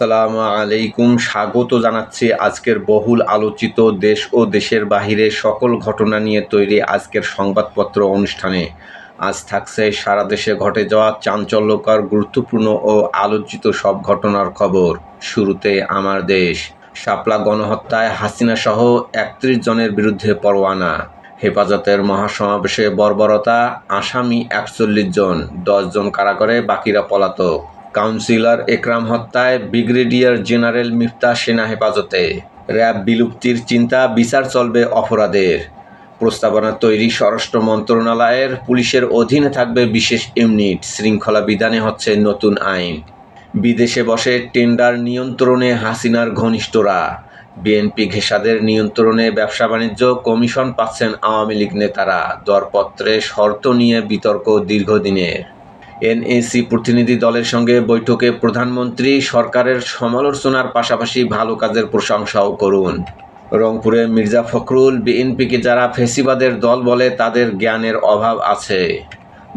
আসসালামু আলাইকুম। স্বাগত জানাচ্ছি আজকের বহুল আলোচিত দেশ ও দেশের বাহিরে সকল ঘটনা নিয়ে তৈরি আজকের সংবাদপত্র অনুষ্ঠানে। আজ থাকছে সারা দেশে ঘটে যাওয়া চাঞ্চল্যকর, গুরুত্বপূর্ণ ও আলোচিত সব ঘটনার খবর। শুরুতে আমার দেশ। শাপলা গণহত্যায় হাসিনাসহ ৩১ জনের বিরুদ্ধে পরোয়ানা। হেফাজতের মহাসমাবেশে বর্বরতা, আসামি ৪১ জন, ১০ জন কারাগারে, বাকিরা পলাতক। কাউন্সিলর একরাম হত্যায় ব্রিগেডিয়ার জেনারেল মিফতাহ সেনা হেফাজতে। র্যাব বিলুপ্তির চিন্তা, বিচার চলবে অপরাধের। প্রস্তাবনা তৈরি স্বরাষ্ট্র মন্ত্রণালয়ের, পুলিশের অধীনে থাকবে বিশেষ ইউনিট। শৃঙ্খলা বিধানে হচ্ছে নতুন আইন। বিদেশে বসে টেন্ডার নিয়ন্ত্রণে হাসিনার ঘনিষ্ঠরা। বিএনপি ঘেঁষাদের নিয়ন্ত্রণে ব্যবসা বাণিজ্য, কমিশন পাচ্ছেন আওয়ামী লীগ নেতারা। দরপত্রে শর্ত নিয়ে বিতর্ক দীর্ঘদিনের। এনএসি প্রতিনিধি দলের সঙ্গে বৈঠকে প্রধানমন্ত্রী সরকারের সমালোচনার পাশাপাশি ভালো কাজের প্রশংসাও করুন। রংপুরে মির্জা ফখরুল, বিএনপিকে যারা ফ্যাসিবাদের দল বলে তাদের জ্ঞানের অভাব আছে।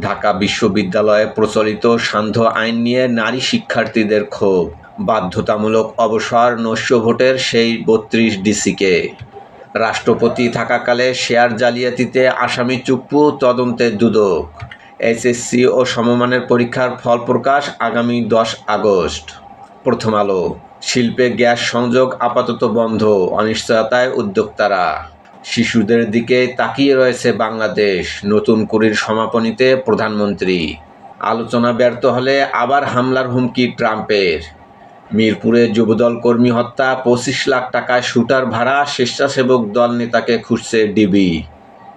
ঢাকা বিশ্ববিদ্যালয়ে প্রচলিত সান্ধ্য আইন নিয়ে নারী শিক্ষার্থীদের ক্ষোভ। বাধ্যতামূলক অবসর নৈশ ভোটের সেই ৩২ ডিসিকে। রাষ্ট্রপতি থাকাকালে শেয়ার জালিয়াতিতে আসামি চুপ্পু, তদন্তে দুদক। এসএসসি ও সমমানের পরীক্ষার ফল প্রকাশ আগামী ১০ আগস্ট। প্রথম আলো। শিল্পে গ্যাস সংযোগ আপাতত বন্ধ, অনিশ্চয়তায় উদ্যোক্তারা। শিশুদের দিকে তাকিয়ে রয়েছে বাংলাদেশ, নতুন কুড়ির সমাপনীতে প্রধানমন্ত্রী। আলোচনা ব্যর্থ হলে আবার হামলার হুমকি ট্রাম্পের। মিরপুরে যুবদল কর্মী হত্যা, ২৫ লাখ টাকায় শুটার ভাড়া, স্বেচ্ছাসেবক দল নেতাকে খুঁজছে ডিবি।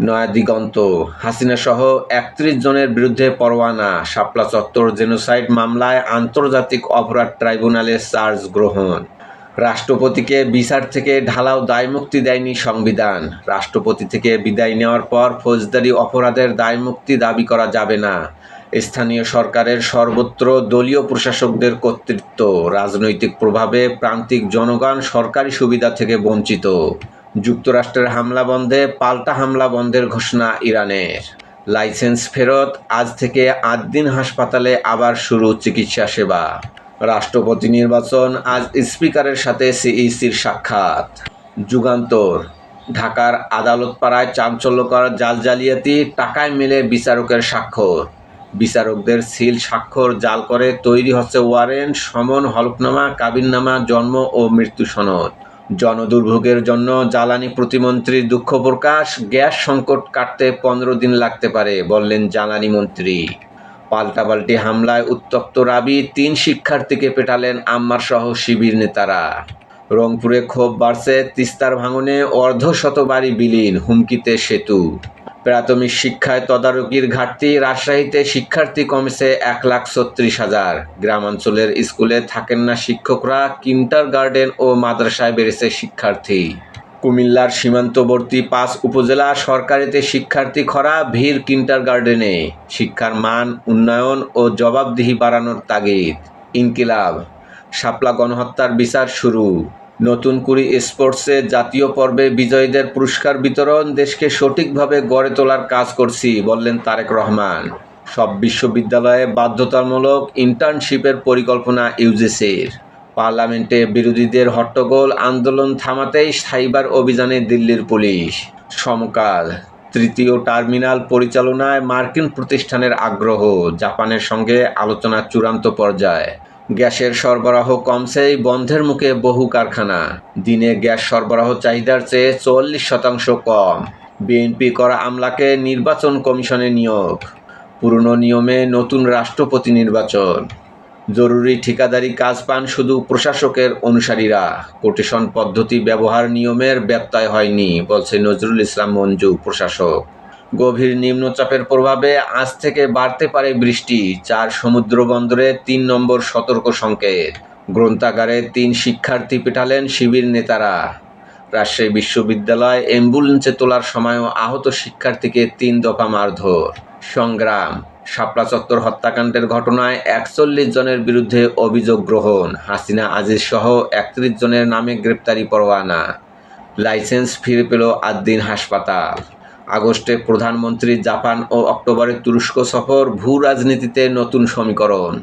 নয়াদিগন্ত। হাসিনাসহ ৩১ জনের বিরুদ্ধে পরোয়ানা। শাপলা চত্বর জেনোসাইড মামলায় আন্তর্জাতিক অপরাধ ট্রাইব্যুনালে চার্জ গ্রহণ। রাষ্ট্রপতিকে বিচার থেকে ঢালাও দায়মুক্তি দেয়নি সংবিধান। রাষ্ট্রপতি থেকে বিদায় নেওয়ার পর ফৌজদারি অপরাধের দায়মুক্তি দাবি করা যাবে না। স্থানীয় সরকারের সর্বত্র দলীয় প্রশাসকদের কর্তৃত্ব। রাজনৈতিক প্রভাবে প্রান্তিক জনগণ সরকারি সুবিধা থেকে বঞ্চিত। যুক্তরাষ্ট্রের হামলা বন্ধে পাল্টা হামলা বন্ধের ঘোষণা ইরানের। লাইসেন্স ফেরত, আজ থেকে ৮ দিন হাসপাতালে আবার শুরু চিকিৎসা সেবা। রাষ্ট্রপতি নির্বাচন, আজ স্পিকারের সাথে সিইসির সাক্ষাৎ। যুগান্তর। ঢাকার আদালতপাড়ায় চাঞ্চল্যকর জাল জালিয়াতি, টাকায় মেলে বিচারকের স্বাক্ষর। বিচারকদের সিল স্বাক্ষর জাল করে তৈরি হচ্ছে ওয়ারেন্ট, সমন, হলফনামা, কাবিননামা, জন্ম ও মৃত্যু সনদ। জনদুর্ভোগের জন্য জ্বালানি প্রতিমন্ত্রীর দুঃখ প্রকাশ। গ্যাস সংকট কাটতে ১৫ দিন লাগতে পারে, বললেন জ্বালানি মন্ত্রী। পাল্টাপাল্টি হামলায় উত্তপ্ত রাবি, ৩ শিক্ষার্থীকে পেটালেন আম্মারসহ শিবির নেতারা। রংপুরে ক্ষোভ বাড়ছে, তিস্তার ভাঙনে অর্ধশত বাড়ি বিলীন, হুমকিতে সেতু। প্রাথমিক শিক্ষায় তদারকির ঘাটতি, রাজশাহীতে শিক্ষার্থী কমেছে ১,৩৬,০০০। গ্রামাঞ্চলের স্কুলে থাকেন না শিক্ষকরা, কিন্ডারগার্টেন ও মাদ্রাসায় বেড়েছে শিক্ষার্থী। কুমিল্লার সীমান্তবর্তী ৫ উপজেলা সরকারিতে শিক্ষার্থী খরা, ভিড় কিন্ডারগার্টেনে। শিক্ষার মান উন্নয়ন ও জবাবদিহি বাড়ানোর তাগিদ। ইনকিলাব। শাপলা গণহত্যার বিচার শুরু। নতুন কুড়ি স্পোর্টসে জাতীয় পর্বে বিজয়ীদের পুরস্কার বিতরণ। দেশকে সঠিকভাবে গড়ে তোলার কাজ করছি, বললেন তারেক রহমান। সব বিশ্ববিদ্যালয়ে বাধ্যতামূলক ইন্টার্নশিপের পরিকল্পনা ইউজিসির। পার্লামেন্টে বিরোধীদের হট্টগোল, আন্দোলন থামাতেই সাইবার অভিযানে দিল্লির পুলিশ। সমকাল। তৃতীয় টার্মিনাল পরিচালনায় মার্কিন প্রতিষ্ঠানের আগ্রহ, জাপানের সঙ্গে আলোচনার চূড়ান্ত পর্যায়ে। গ্যাসের সরবরাহ কমছেই, বন্ধের মুখে বহু কারখানা। দিনে গ্যাস সরবরাহ চাহিদার চেয়ে ৪০% কম। বিএনপি করা আমলাকে নির্বাচন কমিশনে নিয়োগ। পুরনো নিয়মে নতুন রাষ্ট্রপতি নির্বাচন। জরুরি ঠিকাদারি কাজ পান শুধু প্রশাসকের অনুসারীরা। কোটেশন পদ্ধতি ব্যবহার নিয়মের ব্যত্যয় হয়নি, বলছে নজরুল ইসলাম মঞ্জু, প্রশাসক। গভীর নিম্নচাপের প্রভাবে আজ থেকে বাড়তে পারে বৃষ্টি। ৪ সমুদ্র বন্দরে ৩ নম্বর সতর্ক সংকেত। গ্রন্থাগারে ৩ শিক্ষার্থী পেটালেন শিবির নেতারা। রাজশাহী বিশ্ববিদ্যালয় অ্যাম্বুলেন্সে তোলার সময়ও আহত শিক্ষার্থীকে ৩ দফা মারধর। সংগ্রাম। শাপলা চত্বর হত্যাকাণ্ডের ঘটনায় ৪১ জনের বিরুদ্ধে অভিযোগ গ্রহণ। হাসিনা আজিজ সহ ৩১ জনের নামে গ্রেপ্তারি পরোয়ানা। লাইসেন্স ফিরে পেল ৮ দিন হাসপাতাল। আগস্টে প্রধানমন্ত্রী জাপান ও অক্টোবরে তুরস্ক সফর, ভূ রাজনীতিতে নতুন সমীকরণ।